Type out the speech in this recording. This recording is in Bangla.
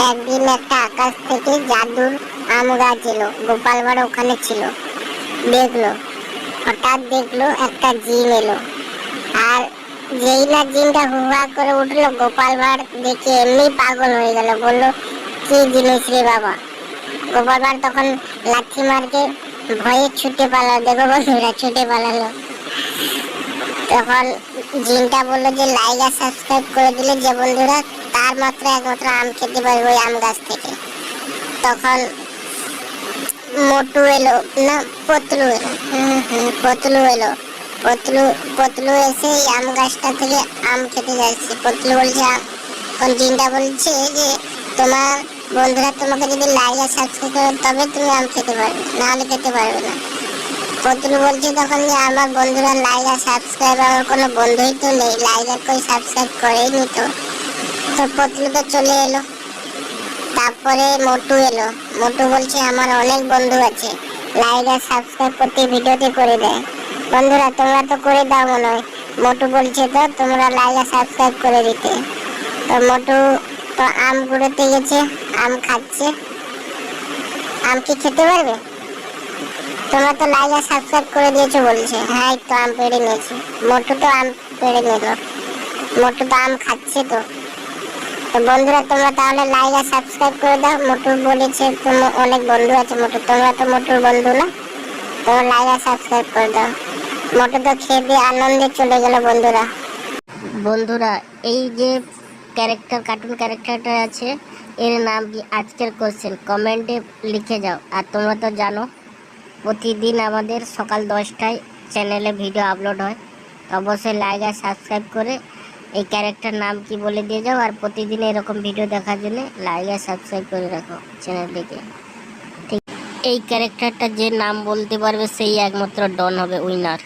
একদিন একটা আকাশ থেকে জাদুর আম গাছ এলো। গোপাল ভাঁড় ওখানে ছিল। দেখলো, হঠাৎ দেখলো একটা জিন এলো। আর যেই না জিনটা হুহা করে উঠলো, গোপাল ভাঁড় দেখে এমনি পাগল হয়ে গেল। বললো, কি জিনিস রে বাবা। গোপাল ভাঁড় তখন লাঠি মারকে ভয়ে ছুটে পালালো। দেখো বন্ধুরা, ছুটে পালালো। তখন জিনটা বললো যে লাইক আর সাবস্ক্রাইব করে দিলে যে বন্ধুরা তার মাত্র একমাত্র আম খেতে পারবে ওই আম গাছ থেকে। তখন মোটু এলো, না পতলু এলো। পতলু এলো। পতলু পতলু এসে এই আম গাছটা থেকে আম খেতে যাচ্ছে। পতলু বলছে, কোন জিনটা বলছে যে তোমার বন্ধুরা তোমাকে যদি লাইক আর সাবস্ক্রাইব করে তবে তুমি আম খেতে পারবে, নাহলে খেতে পারবে না। পতলু বলছে তখন যে আমার বন্ধুরা লাইক আর সাবস্ক্রাইব, আমার কোনো বন্ধুই তো নেই, লাইক আর কই সাবস্ক্রাইব করেই নি তো। তো পতলু তো চলে এলো। তারপরে মোটু এলো। মোটু বলছে আমার অনেক বন্ধু আছে, লাইক আর সাবস্ক্রাইব করতে ভিডিওতে করে দেয়। বন্ধুরা তোমরা তো করে দাও মনে হয়। মোটু বলছে তো তোমরা লাইক আর সাবস্ক্রাইব করে দিতে। তো মোটু তো আম কুড়োতে গেছে, আম খাচ্ছে। আম কি খেতে পারবে? তোমরা তো লাইক আর সাবস্ক্রাইব করে দিয়েছো বলছে। হ্যাঁ, তো আম পেড়ে নিয়েছি। মোটু তো আম পেড়ে নিল। মোটু তো আম খাচ্ছে তো। তো বন্ধুরা তোমরা তাহলে লাইক আর সাবস্ক্রাইব করে দাও। মোটু বলেছে তোমার অনেক বন্ধু আছে। মোটু, তোমরা তো মোটুর বন্ধু না? তোমরা লাইক আর সাবস্ক্রাইব করে দাও। মোটু তো খেয়ে দিয়ে আনন্দে চলে গেল। বন্ধুরা বন্ধুরা এই যে কার্টুন ক্যারেক্টারটা আছে, এর নাম কি? আজকের কোশ্চেন কমেন্টে লিখে যাও। আর তোমরা তো জানো প্রতিদিন আমাদের সকাল 10টায় চ্যানেলে ভিডিও আপলোড হয়। তো অবশ্যই লাইক আর সাবস্ক্রাইব করে এই ক্যারেক্টার নাম কি বলে দিয়ে যাও। আর প্রতিদিন এরকম ভিডিও দেখার জন্য লাইক আর সাবস্ক্রাইব করে রাখো চ্যানেলটিকে। ঠিক, এই ক্যারেক্টারটা যে নাম বলতে পারবে সেই একমাত্র ডন হবে উইনার।